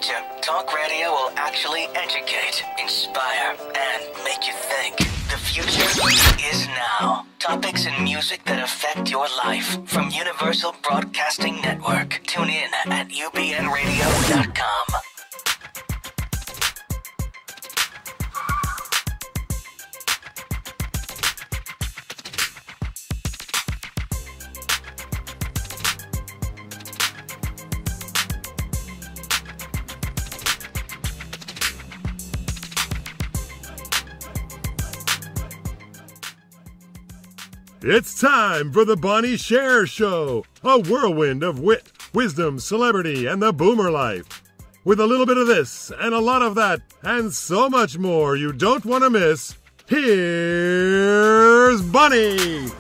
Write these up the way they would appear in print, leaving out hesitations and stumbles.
future, talk radio will actually educate, inspire, and make you think. The future is now. Topics and music that affect your life from Universal Broadcasting Network. Tune in at ubnradio.com. It's time for the Bonnie Sher Show, a whirlwind of wit, wisdom, celebrity, and the boomer life. With a little bit of this and a lot of that and so much more you don't want to miss, here's Bonnie!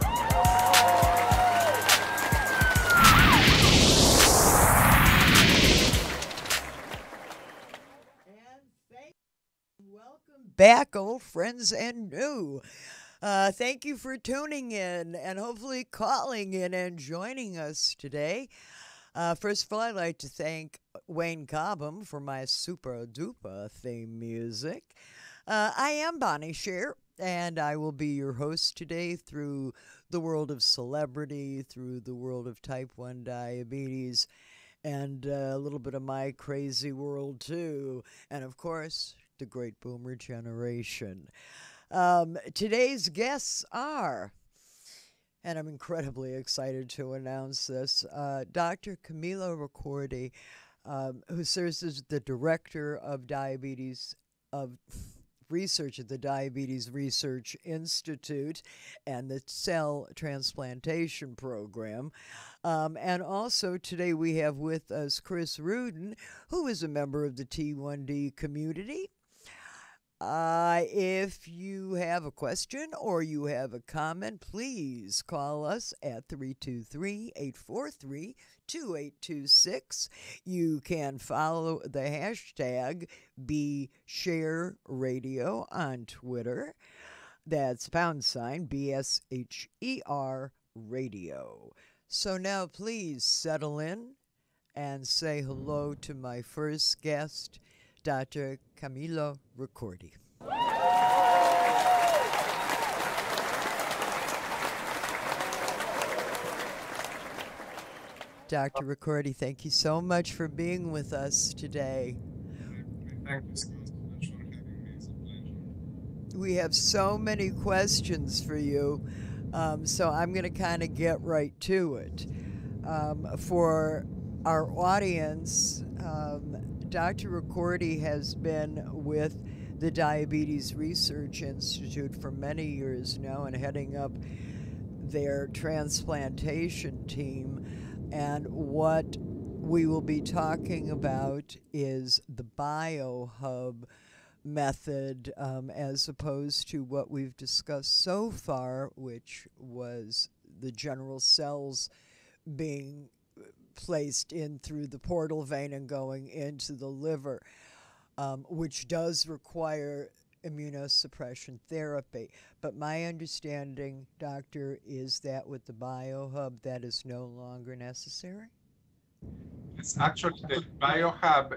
Welcome back, old friends and new. Thank you for tuning in and hopefully calling in and joining us today. First of all, I'd like to thank Wayne Cobham for my super duper theme music. I am Bonnie Sher, and I will be your host today through the world of celebrity, through the world of type 1 diabetes, and a little bit of my crazy world too, and of course, the great boomer generation. Today's guests are, and I'm incredibly excited to announce this, Dr. Camillo Ricordi, who serves as the Director of Diabetes Research at the Diabetes Research Institute and the Cell Transplantation Program. And also today we have with us Chris Ruden, who is a member of the T1D community. If you have a question or you have a comment, please call us at 323-843-2826. You can follow the hashtag BSherRadio on Twitter. That's # BSHER Radio. So now please settle in and say hello to my first guest, Dr. Camillo Ricordi. Dr. Ricordi, thank you so much for being with us today. Thank you so much for having me. It's a pleasure. We have so many questions for you, so I'm going to kind of get right to it. For our audience, Dr. Ricordi has been with the Diabetes Research Institute for many years now and heading up their transplantation team. And what we will be talking about is the biohub method as opposed to what we've discussed so far, which was the general cells being placed in through the portal vein and going into the liver, which does require immunosuppression therapy. But my understanding, doctor, is that with the biohub that is no longer necessary? It's actually the biohub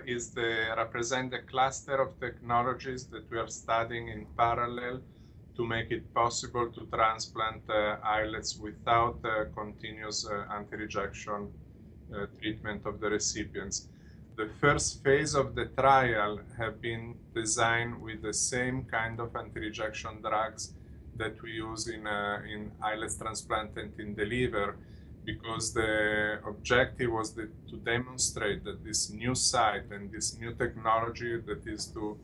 represent the cluster of technologies that we are studying in parallel to make it possible to transplant islets without continuous anti-rejection treatment of the recipients. The first phase of the trial have been designed with the same kind of anti-rejection drugs that we use in islets transplanted in the liver, because the objective was to demonstrate that this new site and this new technology that is to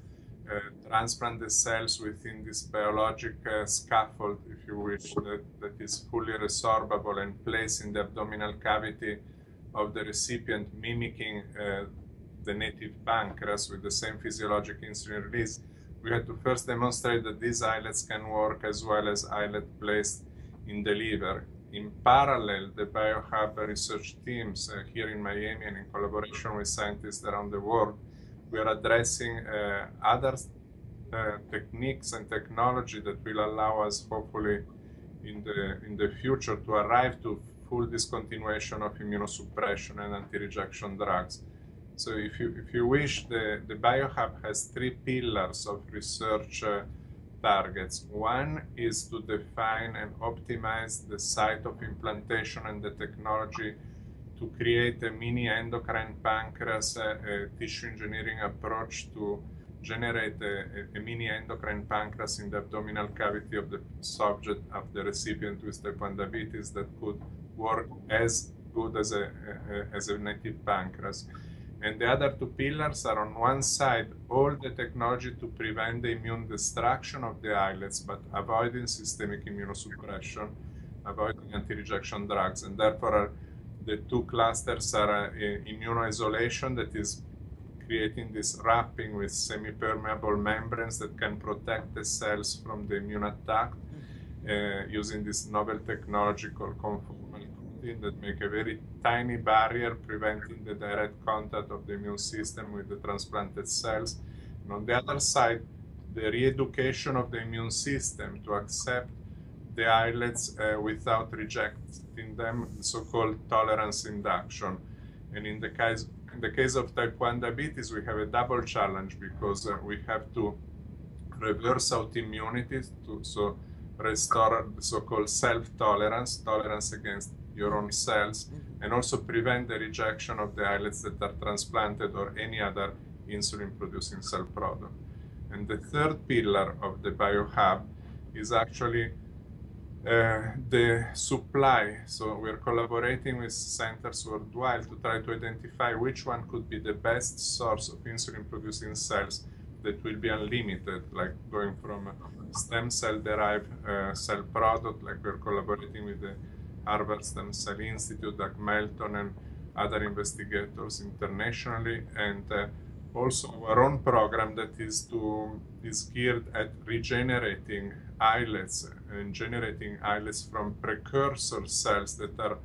transplant the cells within this biologic scaffold, if you wish, that is fully resorbable and placed in the abdominal cavity of the recipient, mimicking the native pancreas with the same physiologic insulin release. We had to first demonstrate that these islets can work as well as islet placed in the liver. In parallel, the biohub research teams here in Miami and in collaboration with scientists around the world, we are addressing other techniques and technology that will allow us, hopefully, in the future, to arrive to full discontinuation of immunosuppression and anti-rejection drugs. So if you wish, the BioHub has three pillars of research targets. One is to define and optimize the site of implantation and the technology to create a mini endocrine pancreas, a tissue engineering approach to generate a mini endocrine pancreas in the abdominal cavity of the subject, of the recipient with type 1 diabetes, that could work as good as a native pancreas. And the other two pillars are, on one side, all the technology to prevent the immune destruction of the islets, but avoiding systemic immunosuppression, avoiding anti-rejection drugs. And therefore, the two clusters are immunoisolation, that is creating this wrapping with semi-permeable membranes that can protect the cells from the immune attack, using this novel technology called conformal coating that make a very tiny barrier preventing the direct contact of the immune system with the transplanted cells. And on the other side, the re-education of the immune system to accept the islets without rejecting them, so-called tolerance induction. And in the case of type 1 diabetes, we have a double challenge, because we have to reverse autoimmunity, so restore the so-called self-tolerance, tolerance against your own cells, and also prevent the rejection of the islets that are transplanted or any other insulin-producing cell product. And the third pillar of the BioHub is actually the supply. So we're collaborating with centers worldwide to try to identify which one could be the best source of insulin-producing cells that will be unlimited, like going from stem cell-derived cell product, like we're collaborating with the Harvard Stem Cell Institute, like Melton and other investigators internationally, and also our own program that is geared at regenerating islets and generating islets from precursor cells that are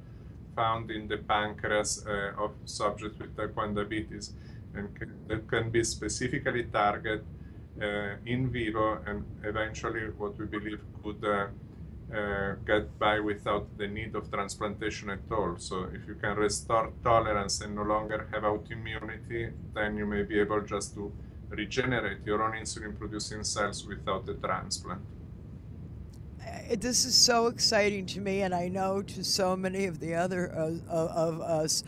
found in the pancreas of subjects with type 1 diabetes, and that can be specifically targeted in vivo, and eventually what we believe could get by without the need of transplantation at all. So if you can restore tolerance and no longer have autoimmunity, then you may be able just to regenerate your own insulin-producing cells without the transplant. This is so exciting to me, and I know to so many of the other of us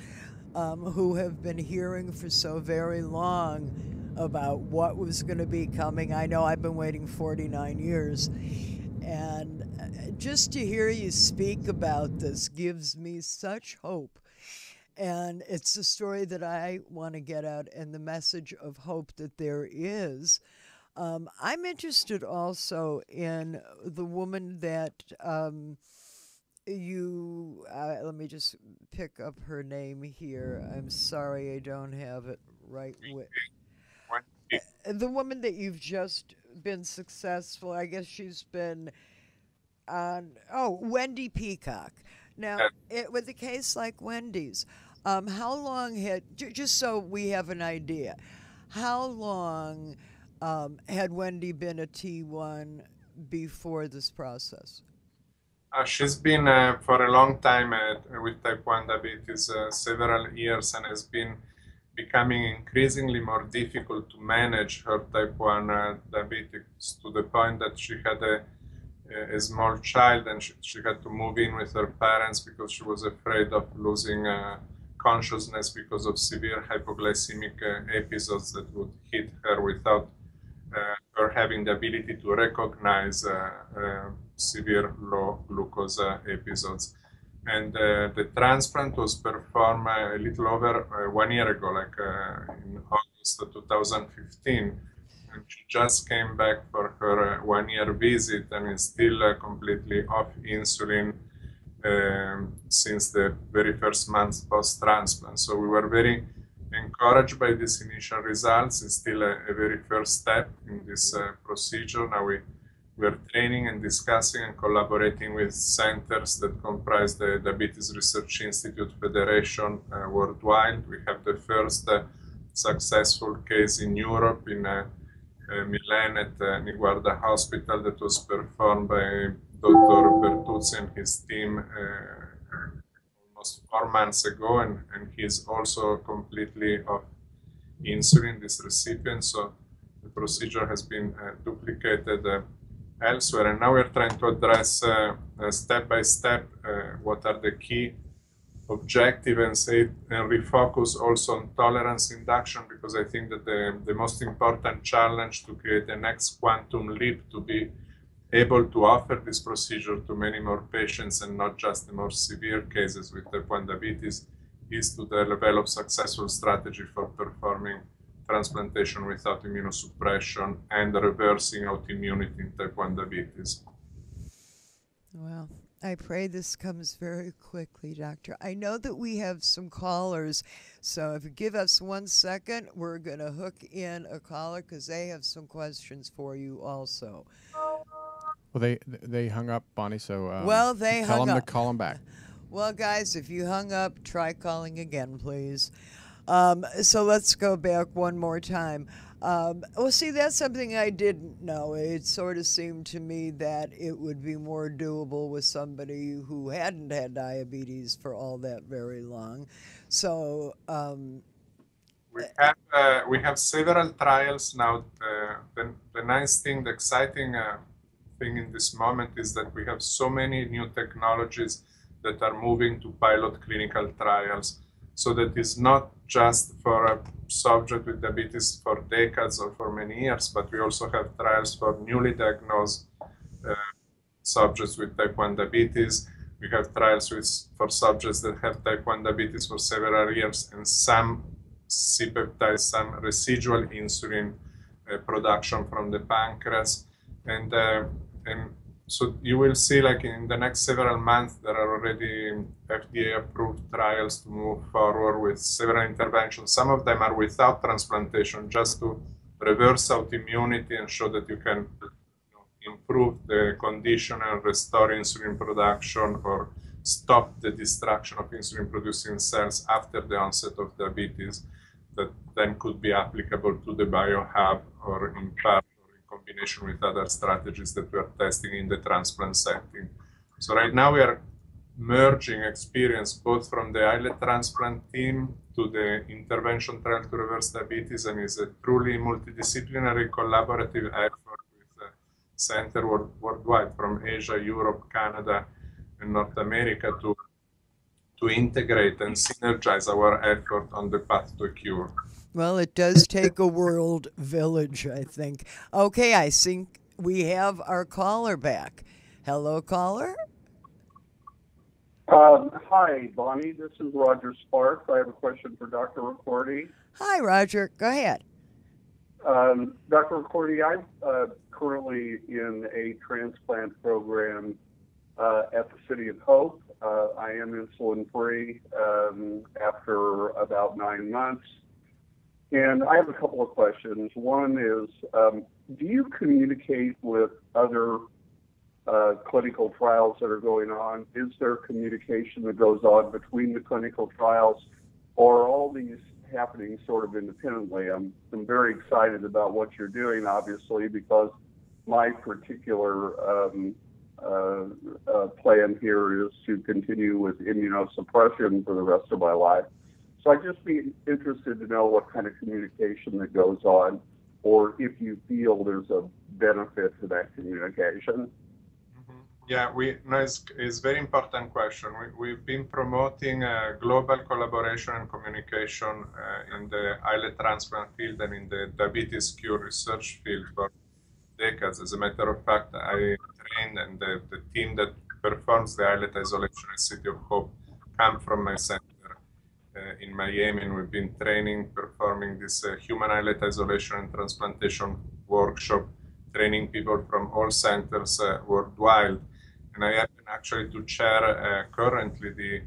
who have been hearing for so very long about what was going to be coming. I know I've been waiting 49 years, and just to hear you speak about this gives me such hope. And it's a story that I want to get out, and the message of hope that there is. I'm interested also in the woman that let me just pick up her name here. I'm sorry, I don't have it right with. The woman that you've just been successful, I guess she's been on, Wendy Peacock. Now, with a case like Wendy's, how long just so we have an idea, how long had Wendy been a T1 before this process? She's been for a long time with type 1 diabetes, several years, and has been becoming increasingly more difficult to manage her type 1 diabetes, to the point that she had a small child, and she had to move in with her parents because she was afraid of losing consciousness because of severe hypoglycemic episodes that would hit her without her having the ability to recognize severe low glucose episodes. And the transplant was performed a little over 1 year ago, like in August of 2015. And she just came back for her 1 year visit and is still completely off insulin since the very first month post-transplant. So we were very encouraged by these initial results. It's still a very first step in this procedure. Now we're training and discussing and collaborating with centers that comprise the Diabetes Research Institute Federation worldwide. We have the first successful case in Europe, in Milan at Niguarda Hospital, that was performed by Dr. Bertuzzi and his team almost 4 months ago, and he's also completely off insulin, this recipient. So the procedure has been duplicated elsewhere. And now we're trying to address step by step what are the key objective and refocus also on tolerance induction, because I think that the most important challenge to create the next quantum leap to be able to offer this procedure to many more patients and not just the more severe cases with type 1 diabetes is to develop successful strategy for performing transplantation without immunosuppression and reversing autoimmunity in type 1 diabetes. Well, I pray this comes very quickly, Doctor. I know that we have some callers, so if you give us 1 second, we're going to hook in a caller because they have some questions for you also. Well, they hung up, Bonnie, so well, they tell hung them up. to call them back. Well, guys, if you hung up, try calling again, please. So let's go back one more time. Well, see, that's something I didn't know. It sort of seemed to me that it would be more doable with somebody who hadn't had diabetes for all that very long. So we have several trials now. The nice thing, the exciting thing in this moment is that we have so many new technologies that are moving to pilot clinical trials. So that is not just for a subject with diabetes for decades or for many years, but we also have trials for newly diagnosed subjects with type 1 diabetes. We have trials for subjects that have type 1 diabetes for several years and some C-peptide, some residual insulin production from the pancreas. And so you will see, like in the next several months, there are already FDA-approved trials to move forward with several interventions. Some of them are without transplantation, just to reverse autoimmunity and show that you can improve the condition and restore insulin production or stop the destruction of insulin-producing cells after the onset of diabetes, that then could be applicable to the biohub or in part combination with other strategies that we are testing in the transplant setting. So right now we are merging experience both from the islet transplant team to the intervention trial to reverse diabetes, and is a truly multidisciplinary collaborative effort with a center worldwide from Asia, Europe, Canada, and North America to integrate and synergize our effort on the path to a cure. Well, it does take a world village, I think. Okay, I think we have our caller back. Hello, caller. Hi, Bonnie. This is Roger Sparks. I have a question for Dr. Ricordi. Hi, Roger. Go ahead. Dr. Ricordi, I'm currently in a transplant program at the City of Hope. I am insulin-free after about 9 months. And I have a couple of questions. One is, do you communicate with other clinical trials that are going on? Is there communication that goes on between the clinical trials, or are all these happening sort of independently? I'm very excited about what you're doing, obviously, because my particular plan here is to continue with immunosuppression for the rest of my life. So I'd just be interested to know what kind of communication that goes on, or if you feel there's a benefit to that communication. Yeah, it's a very important question. We've been promoting global collaboration and communication in the islet transplant field and in the diabetes cure research field for decades. As a matter of fact, I trained, and the team that performs the islet isolation at City of Hope come from my center in Miami, and we've been training, performing this human islet isolation and transplantation workshop, training people from all centers worldwide. And I happen actually to chair currently the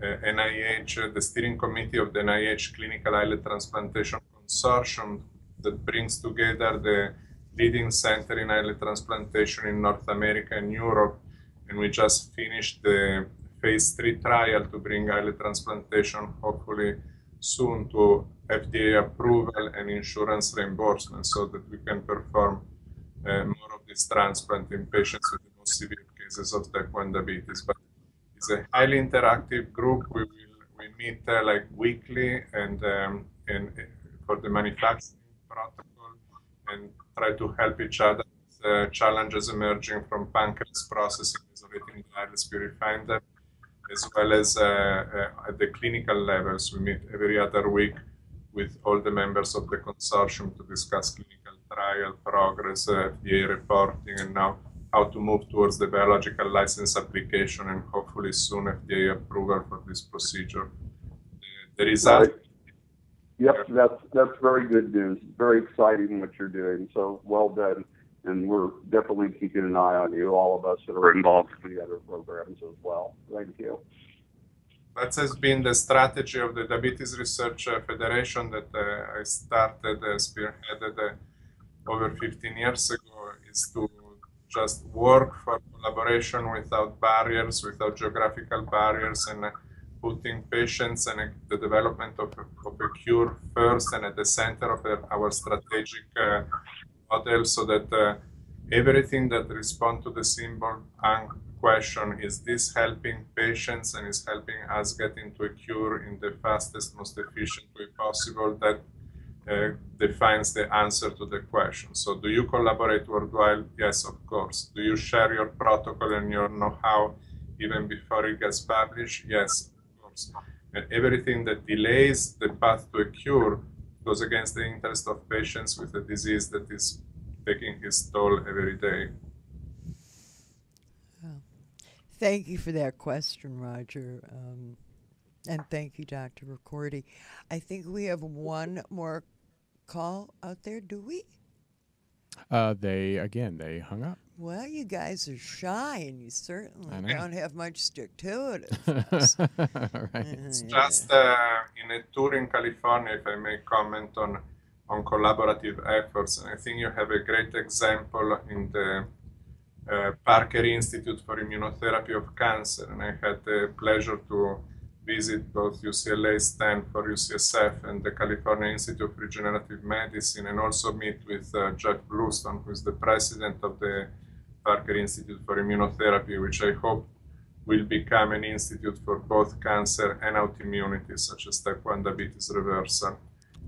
NIH, the steering committee of the NIH Clinical Islet Transplantation Consortium that brings together the leading center in islet transplantation in North America and Europe. And we just finished the phase 3 trial to bring islet transplantation, hopefully soon, to FDA approval and insurance reimbursement, so that we can perform more of this transplant in patients with the most severe cases of type 1 diabetes. But it's a highly interactive group. We meet like weekly, and for the manufacturing protocol and try to help each other with challenges emerging from pancreas processing, isolating the islets, purifying them, as well as at the clinical levels. We meet every other week with all the members of the consortium to discuss clinical trial progress, FDA reporting, and now how to move towards the biological license application and hopefully soon FDA approval for this procedure. The result. Yep, that's very good news. Very exciting what you're doing. So well done, and we're definitely keeping an eye on you. All of us that are involved in the other programs as well. Thank you. That has been the strategy of the Diabetes Research Federation that I started, spearheaded over 15 years ago, is to just work for collaboration without barriers, without geographical barriers, and putting patients and the development of a cure first and at the center of our strategic model, so that everything that responds to the simple question, is this helping patients and is helping us get into a cure in the fastest, most efficient way possible, that defines the answer to the question. So do you collaborate worldwide? Yes, of course. Do you share your protocol and your know-how even before it gets published? Yes, of course. And everything that delays the path to a cure goes against the interest of patients with a disease that is taking its toll every day. Thank you for that question, Roger. And thank you, Dr. Ricordi. I think we have one more call out there, do we? They hung up. Well, you guys are shy, and you certainly don't have much stick-to-it. Right. It's just in a tour in California, if I may comment on collaborative efforts. And I think you have a great example in the Parker Institute for Immunotherapy of Cancer. And I had the pleasure to visit both UCLA, Stanford, UCSF, and the California Institute of Regenerative Medicine, and also meet with Jeff Bluestone, who is the president of the Parker Institute for Immunotherapy, which I hope will become an institute for both cancer and autoimmunity, such as type 1 diabetes reversal.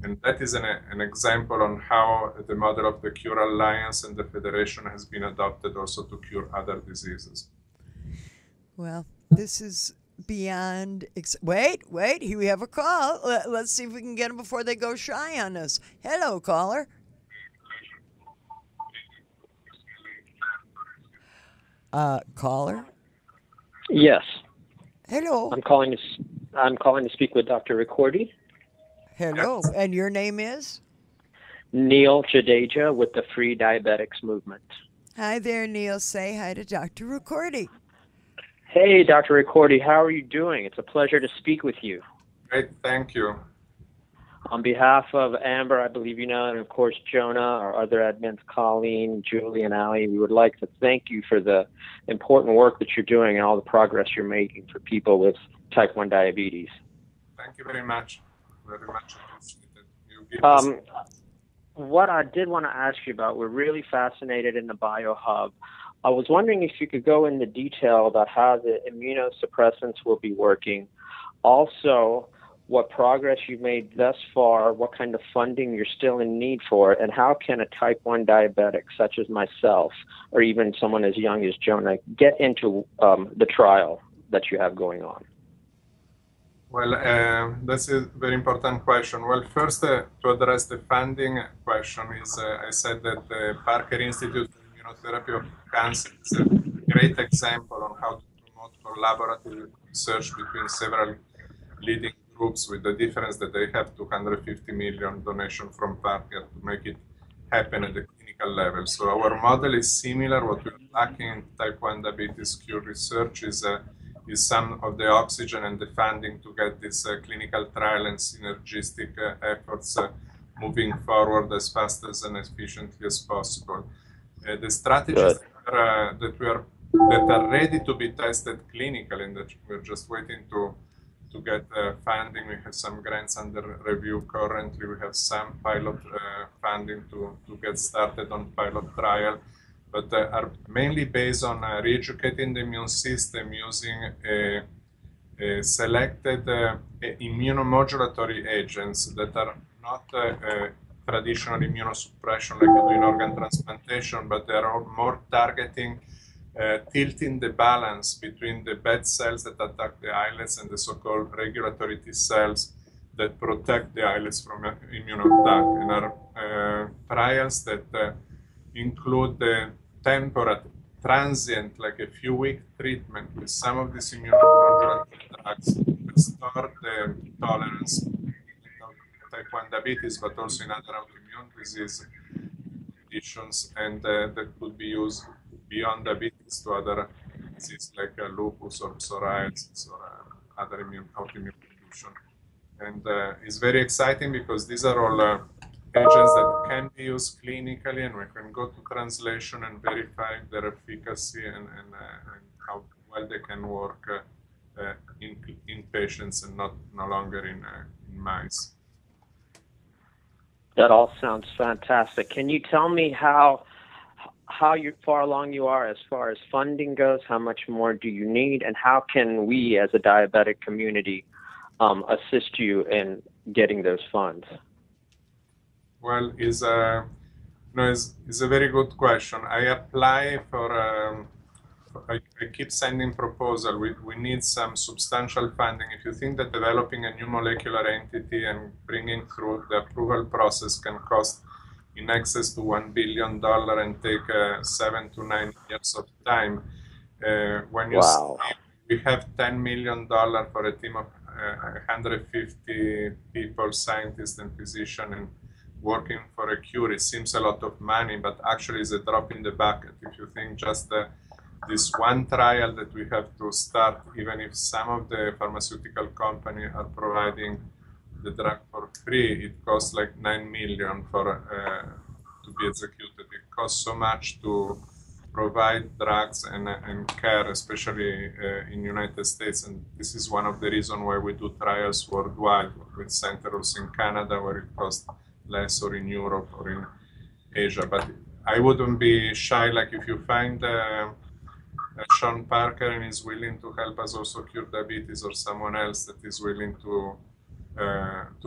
And that is an example on how the model of the Cure Alliance and the Federation has been adopted also to cure other diseases. Well, this is beyond... Wait, here we have a call. Let's see if we can get them before they go shy on us. Hello, caller. Caller? Yes. Hello. I'm calling to speak with Dr. Ricordi. Hello. And your name is? Neil Jadeja with the Free Diabetics Movement. Hi there, Neil. Say hi to Dr. Ricordi. Hey, Dr. Ricordi, how are you doing? It's a pleasure to speak with you. Great, thank you. On behalf of Amber, I believe you know, and of course Jonah, our other admins, Colleen, Julie, and Ali, we would like to thank you for the important work that you're doing and all the progress you're making for people with type 1 diabetes. Thank you very much. Very much appreciated. What I did want to ask you about, we're really fascinated in the BioHub. I was wondering if you could go into detail about how the immunosuppressants will be working. Also, what progress you've made thus far, what kind of funding you're still in need for, and how can a type 1 diabetic such as myself, or even someone as young as Jonah, get into the trial that you have going on? Well, that's a very important question. Well, first, to address the funding question, is I said that the Parker Institute for Immunotherapy of Cancer is a great example on how to promote collaborative research between several leading groups, with the difference that they have 250 million donation from Parker to make it happen at the clinical level. So our model is similar. What we're lacking in type 1 diabetes cure research is some of the oxygen and the funding to get this clinical trial and synergistic efforts moving forward as fast as and efficiently as possible. The strategies that are ready to be tested clinically, and that we're just waiting to get funding. We have some grants under review currently. We have some pilot funding to get started on pilot trial, but are mainly based on re-educating the immune system using selected immunomodulatory agents that are not traditional immunosuppression like you do in organ transplantation, but they are more targeting, tilting the balance between the bad cells that attack the islets and the so-called regulatory T cells that protect the islets from immune attack. And are trials that include the temporary, transient, like a few week treatment with some of these immunomodulatory drugs to restore the tolerance of type 1 diabetes, but also in other autoimmune disease conditions, and that could be used beyond diabetes to other diseases like lupus or psoriasis or other autoimmune conditions. And it's very exciting because these are all agents that can be used clinically, and we can go to translation and verify their efficacy and how well they can work in patients and no longer in mice. That all sounds fantastic. Can you tell me how far along you are as far as funding goes? How much more do you need, and how can we as a diabetic community assist you in getting those funds? Well, it's a very good question. I apply for, I keep sending proposal. We need some substantial funding. If you think that developing a new molecular entity and bringing through the approval process can cost in excess to $1 billion and take 7 to 9 years of time, when you Wow. see we have $10 million for a team of 150 people, scientists and physicians, and working for a cure. It seems a lot of money, but actually it's a drop in the bucket. If you think just this one trial that we have to start, even if some of the pharmaceutical companies are providing the drug for free, it costs like $9 million to be executed. It costs so much to provide drugs and care, especially in United States. And this is one of the reasons why we do trials worldwide with centers in Canada where it costs less, or in Europe or in Asia. But I wouldn't be shy, like if you find Sean Parker and is willing to help us also cure diabetes, or someone else that is willing to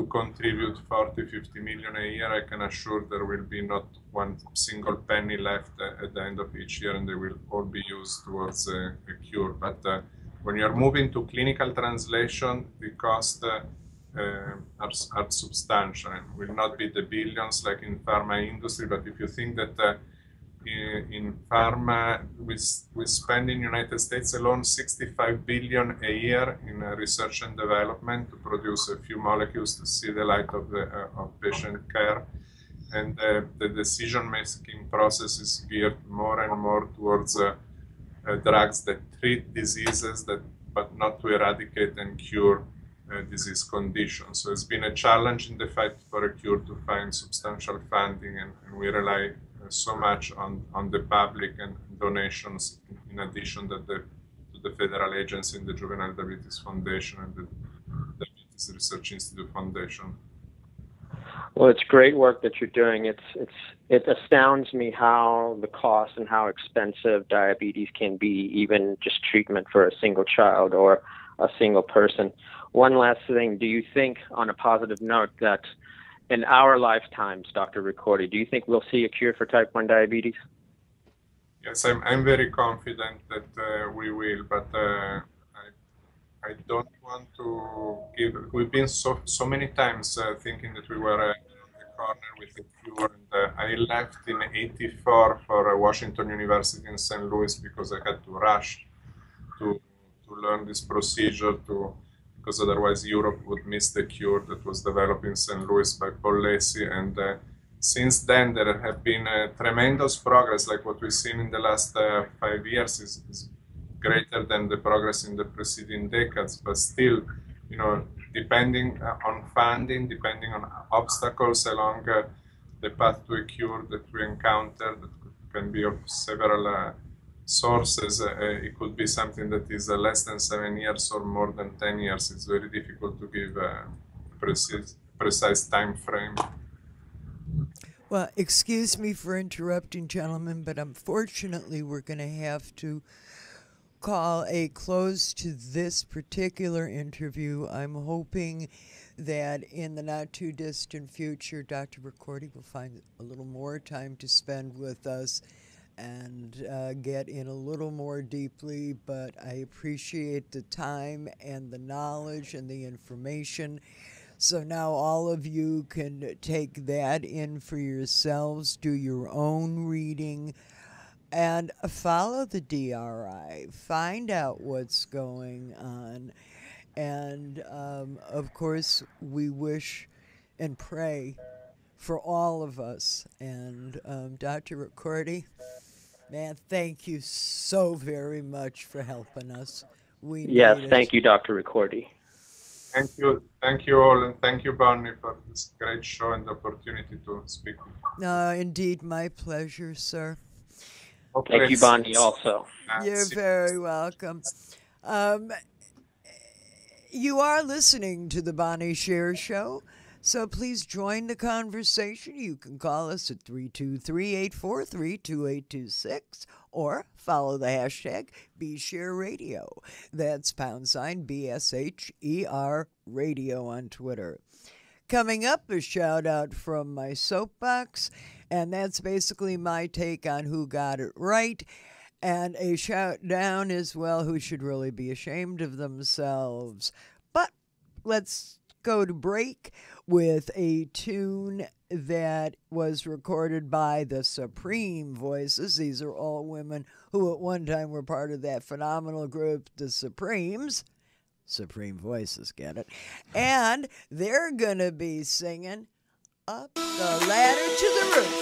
contribute 40, 50 million a year, I can assure there will be not one single penny left at the end of each year, and they will all be used towards a cure. But when you're moving to clinical translation, the costs are substantial and will not be the billions like in pharma industry. But if you think that in pharma, we spend in United States alone $65 billion a year in research and development to produce a few molecules to see the light of patient care, and the decision-making process is geared more and more towards drugs that treat diseases but not to eradicate and cure disease conditions. So it's been a challenge in the fight for a cure to find substantial funding, and we rely so much on the public and donations, in addition to the federal agency and the Juvenile Diabetes Foundation and the Diabetes Research Institute Foundation. Well, it's great work that you're doing. It astounds me how the cost and how expensive diabetes can be, even just treatment for a single child or a single person. One last thing, do you think, on a positive note, that in our lifetimes, Dr. Ricordi, do you think we'll see a cure for type 1 diabetes? Yes, I'm very confident that we will, but I don't want to give. We've been so many times thinking that we were in the corner with a cure, and I left in '84 for Washington University in St. Louis because I had to rush to learn this procedure because otherwise Europe would miss the cure that was developed in St. Louis by Paul Lacey. And since then, there have been tremendous progress, like what we've seen in the last 5 years is greater than the progress in the preceding decades. But still, depending on funding, depending on obstacles along the path to a cure that we encounter, that can be of several sources, it could be something that is less than 7 years or more than 10 years. It's very difficult to give a precise time frame. Well, excuse me for interrupting, gentlemen, but unfortunately we're going to have to call a close to this particular interview. I'm hoping that in the not too distant future, Dr. Ricordi will find a little more time to spend with us and get in a little more deeply, but I appreciate the time and the knowledge and the information. So now all of you can take that in for yourselves, do your own reading, and follow the DRI. Find out what's going on. And, of course, we wish and pray for all of us. And Dr. Ricordi, man, thank you so very much for helping us. Yes, thank you, Dr. Ricordi. Thank you all, and thank you, Bonnie, for this great show and the opportunity to speak with you. Indeed, my pleasure, sir. Okay. Thank you, Bonnie, also. You're very welcome. You are listening to the Bonnie Sher Show, so please join the conversation. You can call us at 323-843-2826 or follow the hashtag BSherRadio. That's # BSHER Radio on Twitter. Coming up, a shout out from my soapbox, and that's basically my take on who got it right. And a shout down as well, who should really be ashamed of themselves. But let's go to break with a tune that was recorded by the Supreme Voices. These are all women who at one time were part of that phenomenal group, the Supremes. Supreme Voices, get it? And they're going to be singing Up the Ladder to the Roof.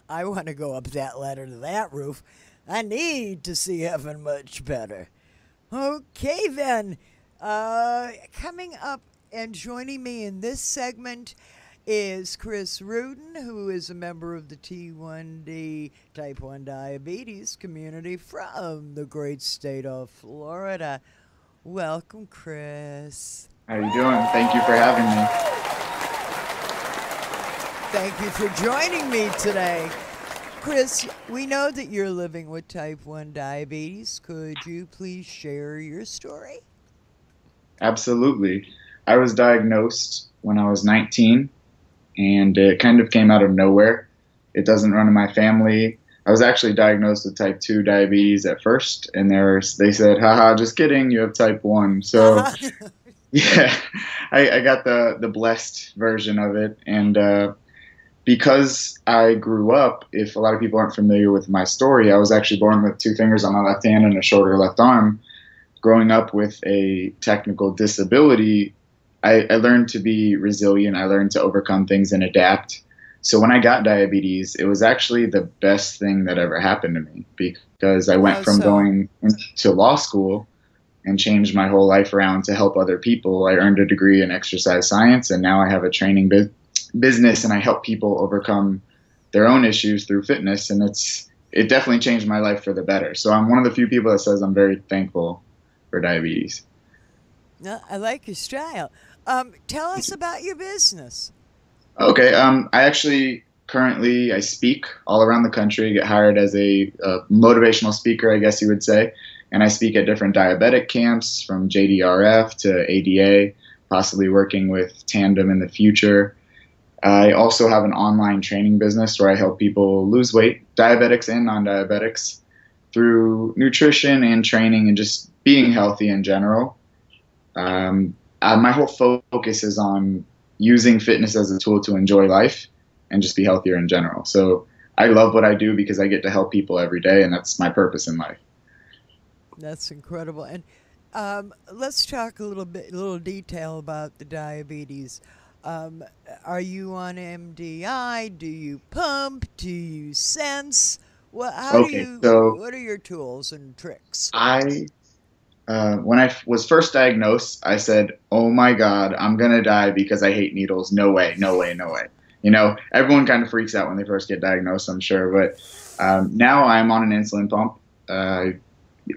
I want to go up that ladder to that roof. I need to see heaven much better. Okay, then. Coming up and joining me in this segment is Chris Ruden, who is a member of the T1D Type 1 Diabetes community from the great state of Florida. Welcome, Chris. How you doing? Thank you for having me. Thank you for joining me today. Chris, we know that you're living with type 1 diabetes. Could you please share your story? Absolutely. I was diagnosed when I was 19, and it kind of came out of nowhere. It doesn't run in my family. I was actually diagnosed with type 2 diabetes at first, and they said, haha, just kidding, you have type 1. So, yeah, I got the blessed version of it. And because I grew up, if a lot of people aren't familiar with my story, I was actually born with 2 fingers on my left hand and a shorter left arm. Growing up with a technical disability, I learned to be resilient. I learned to overcome things and adapt. So when I got diabetes, it was actually the best thing that ever happened to me, because I went from going into law school and changed my whole life around to help other people. I earned a degree in exercise science, and now I have a training business, and I help people overcome their own issues through fitness, and it definitely changed my life for the better. So I'm one of the few people that says I'm very thankful for diabetes. No, I like your style. Tell us about your business. Okay, I actually currently I speak all around the country. Get hired as a motivational speaker, I guess you would say, and I speak at different diabetic camps from JDRF to ADA, possibly working with Tandem in the future. I also have an online training business where I help people lose weight, diabetics and non-diabetics, through nutrition and training and just being healthy in general. My whole focus is on using fitness as a tool to enjoy life and just be healthier in general. So I love what I do because I get to help people every day, and that's my purpose in life. That's incredible. And let's talk a little detail about the diabetes. Are you on MDI? Do you pump? Do you sense? What are your tools and tricks? When I was first diagnosed, I said, oh my God, I'm going to die because I hate needles. No way, no way, no way. You know, everyone kind of freaks out when they first get diagnosed, I'm sure. But now I'm on an insulin pump.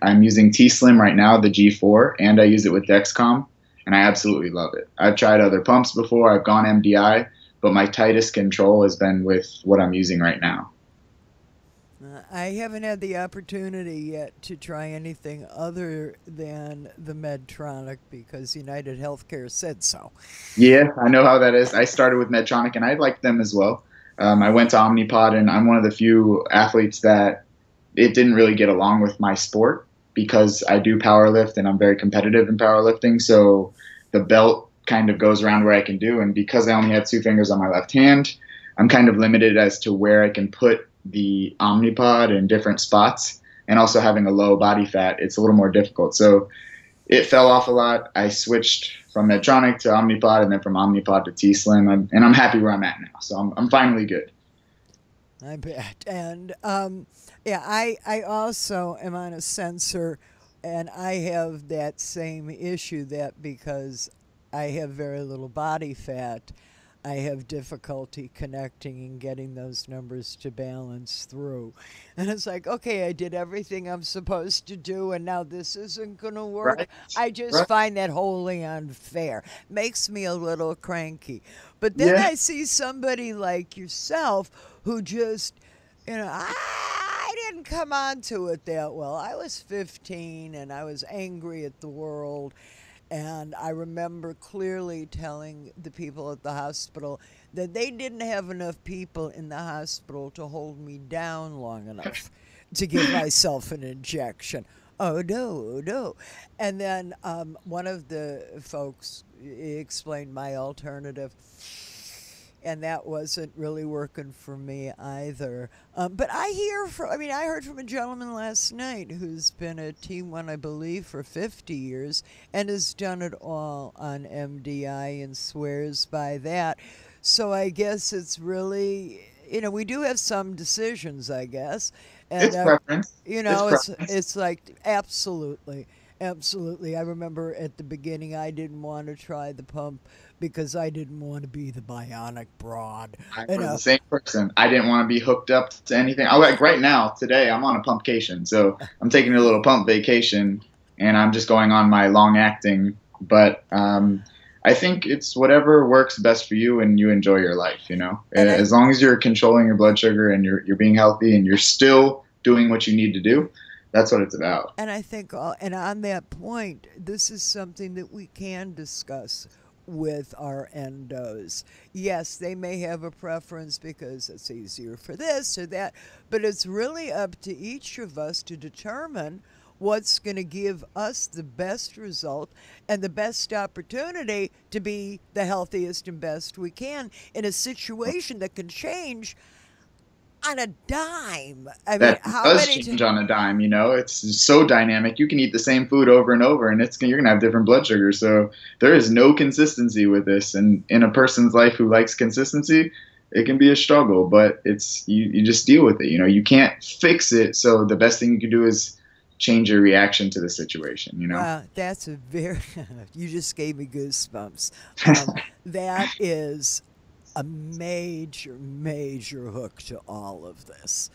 I'm using T-Slim right now, the G4, and I use it with Dexcom, and I absolutely love it. I've tried other pumps before. I've gone MDI, but my tightest control has been with what I'm using right now. I haven't had the opportunity yet to try anything other than the Medtronic because United Healthcare said so. Yeah, I know how that is. I started with Medtronic, and I liked them as well. I went to Omnipod, and I'm one of the few athletes that it didn't really get along with my sport because I do powerlift, and I'm very competitive in powerlifting. So the belt kind of goes around where I can do, and because I only have 2 fingers on my left hand, I'm kind of limited as to where I can put the Omnipod in different spots, and also having a low body fat, it's a little more difficult. So it fell off a lot. I switched from Medtronic to Omnipod, and then from Omnipod to T-Slim, and I'm happy where I'm at now. So I'm finally good. I bet. And yeah, I also am on a sensor, and I have that same issue that because I have very little body fat, I have difficulty connecting and getting those numbers to balance through. And it's like, okay, I did everything I'm supposed to do, and now this isn't going to work. Right. I just find that wholly unfair. Makes me a little cranky. But then I see somebody like yourself who just, you know, I didn't come onto it that well. I was 15, and I was angry at the world. And I remember clearly telling the people at the hospital that they didn't have enough people in the hospital to hold me down long enough to give myself an injection. Oh, no, no. And then one of the folks explained my alternative, and that wasn't really working for me either. But I heard from a gentleman last night who's been a T1, I believe, for 50 years and has done it all on MDI and swears by that. So I guess it's really, you know, we do have some decisions, I guess. And, it's preference. You know, it's it's like, absolutely. Absolutely. I remember at the beginning I didn't want to try the pump because I didn't want to be the bionic broad. I You was know, the same person. I didn't want to be hooked up to anything. I like right now, today, I'm on a pumpcation. So I'm taking a little pump vacation and I'm just going on my long acting. But I think it's whatever works best for you and you enjoy your life, you know? and I As long as you're controlling your blood sugar and you're being healthy and you're still doing what you need to do, that's what it's about. and I think and on that point, this is something that we can discuss with our endos. Yes, they may have a preference because it's easier for this or that, but it's really up to each of us to determine what's going to give us the best result and the best opportunity to be the healthiest and best we can in a situation that can change on a dime. I mean, That how does many change on a dime, you know? It's so dynamic. You can eat the same food over and over and you're going to have different blood sugar. So there is no consistency with this. And in a person's life who likes consistency, it can be a struggle, but you just deal with it. You know, you can't fix it. So the best thing you can do is change your reaction to the situation, you know? Wow, that's a very, you just gave me goosebumps. That is a major, major hook to all of this.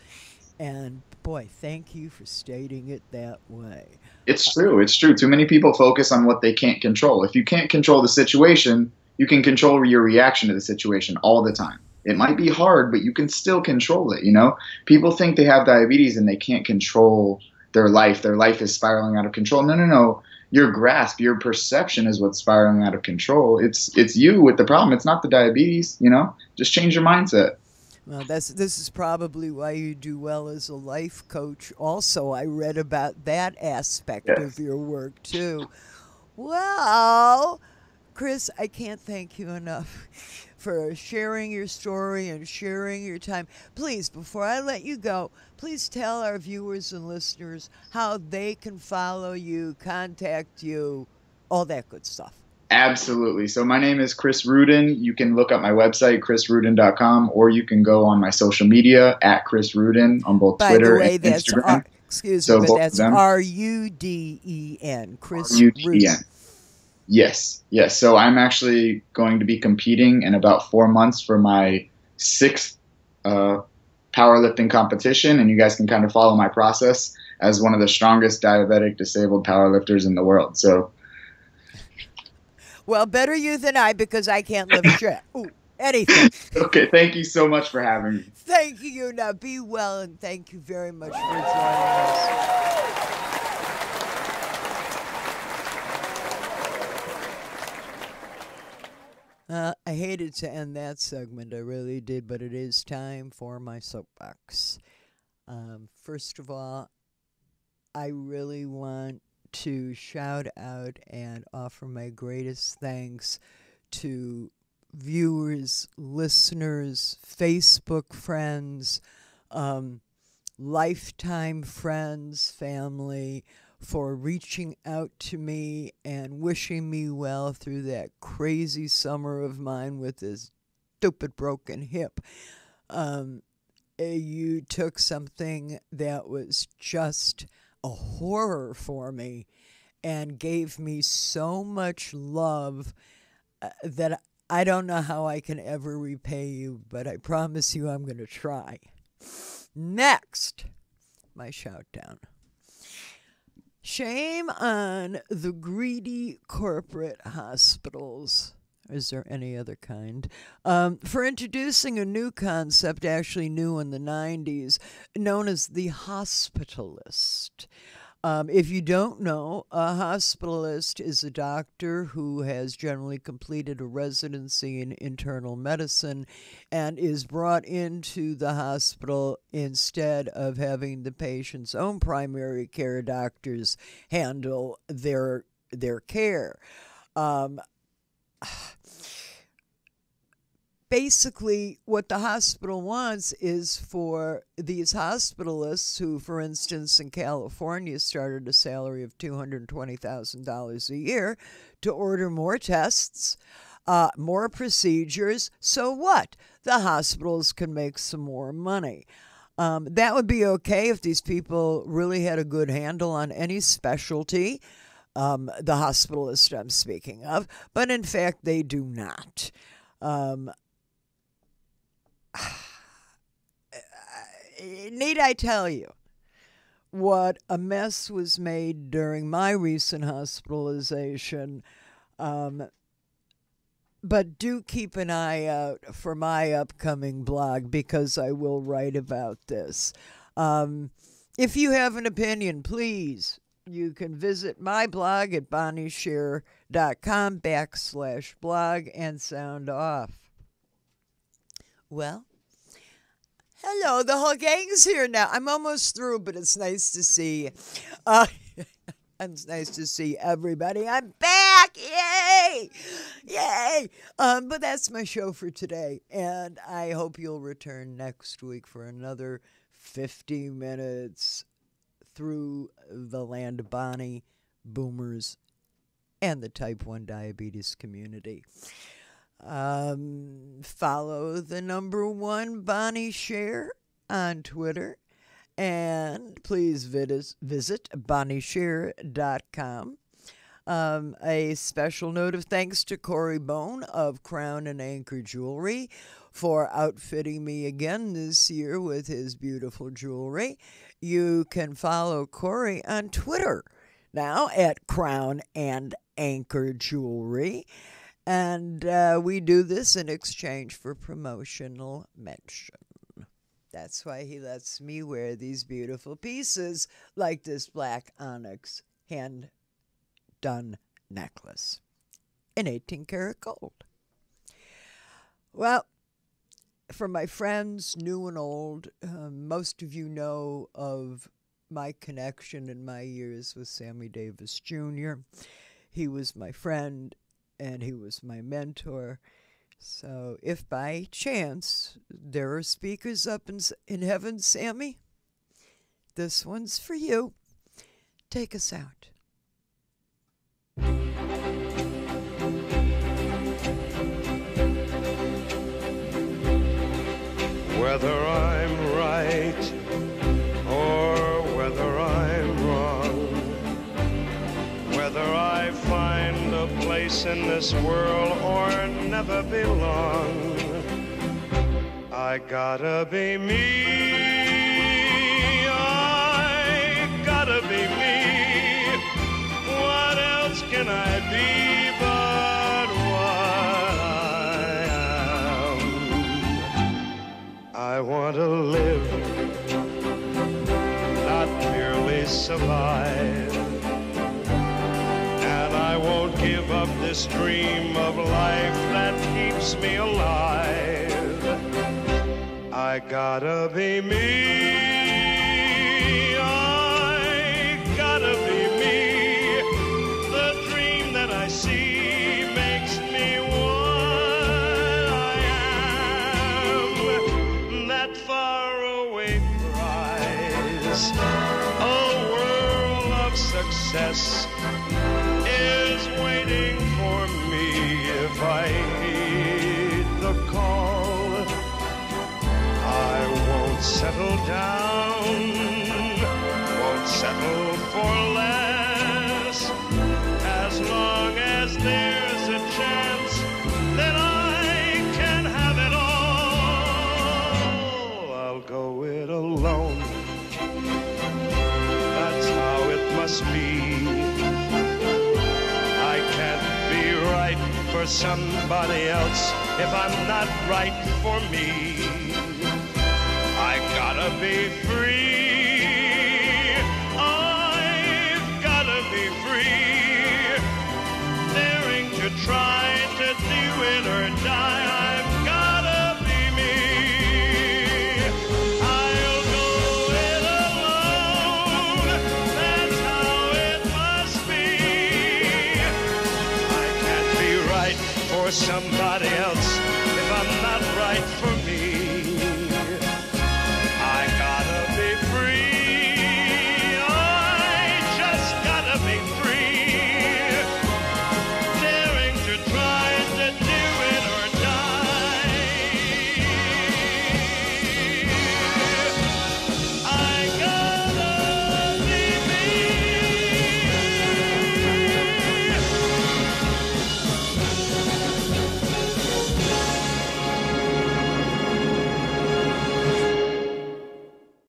And boy, thank you for stating it that way. It's true. It's true. Too many people focus on what they can't control. If you can't control the situation, you can control your reaction to the situation all the time. It might be hard, but you can still control it, you know? People think they have diabetes and they can't control their life. Their life is spiraling out of control. No, no, no. Your grasp, your perception is what's spiraling out of control. It's you with the problem. It's not the diabetes, you know? Just change your mindset. Well, this is probably why you do well as a life coach. Also, I read about that aspect Yes. of your work too. Well, Chris, I can't thank you enough for sharing your story and sharing your time. Please, before I let you go, please tell our viewers and listeners how they can follow you, contact you, all that good stuff. Absolutely. So my name is Chris Ruden. You can look up my website, chrisruden.com, or you can go on my social media at Chris Ruden on both By Twitter the way, and that's Instagram. excuse So me, but both of that's them. Ruden, Chris Ruden. Ruden. Yes, yes. So I'm actually going to be competing in about 4 months for my 6th powerlifting competition, and you guys can kind of follow my process as one of the strongest diabetic disabled powerlifters in the world. So, Well, better you than I because I can't lift shit. Ooh, anything. okay, thank you so much for having me. Thank you. Now be well, and thank you very much for joining us. I hated to end that segment, I really did, but it is time for my soapbox. First of all, I really want to shout out and offer my greatest thanks to viewers, listeners, Facebook friends, lifetime friends, family, for reaching out to me and wishing me well through that crazy summer of mine with this stupid broken hip. You took something that was just a horror for me and gave me so much love that I don't know how I can ever repay you, but I promise you I'm going to try. Next, my shout down. Shame on the greedy corporate hospitals. Is there any other kind? For introducing a new concept, actually new in the 90s, known as the hospitalist. If you don't know, a hospitalist is a doctor who has generally completed a residency in internal medicine and is brought into the hospital instead of having the patient's own primary care doctors handle their care. Basically, what the hospital wants is for these hospitalists who, for instance, in California started a salary of $220,000 a year to order more tests, more procedures. So what? The hospitals can make some more money. That would be okay if these people really had a good handle on any specialty. the hospitalist I'm speaking of, but in fact they do not. Need I tell you what a mess was made during my recent hospitalization? But do keep an eye out for my upcoming blog because I will write about this. If you have an opinion, please, you can visit my blog at bonniesher.com/blog and sound off. Well, hello, the whole gang's here now. I'm almost through, but it's nice to see you. It's nice to see everybody. I'm back! Yay! Yay! But that's my show for today, and I hope you'll return next week for another 50 minutes through the land of Bonnie, boomers, and the type 1 diabetes community. Follow the #1 Bonnie Sher on Twitter. And please visit bonniesher.com. A special note of thanks to Corey Bone of Crown and Anchor Jewelry for outfitting me again this year with his beautiful jewelry. You can follow Corey on Twitter now at Crown and Anchor Jewelry. And we do this in exchange for promotional mention. That's why he lets me wear these beautiful pieces like this black onyx hand-done necklace in 18-karat gold. Well, for my friends, new and old, most of you know of my connection in my years with Sammy Davis Jr. He was my friend and he was my mentor. So if by chance there are speakers up in heaven, Sammy, this one's for you. Take us out. Whether I'm right or whether I'm wrong, whether I find a place in this world or never belong, I gotta be me, I gotta be me. What else can I be but what I am? I want to live, not merely survive. I won't give up this dream of life that keeps me alive. I gotta be me, I gotta be me. The dream that I see makes me what I am. That faraway prize, a world of success, is waiting for me if I heed the call. I won't settle down, won't settle for less, as long as there's a chance that I can have it all. I'll go it alone, that's how it must be. For somebody else if I'm not right for me. I gotta be free, I've gotta be free, daring to try to do it or die. I've gotta be me. I'll go it alone, that's how it must be. For somebody else if I'm not right for me.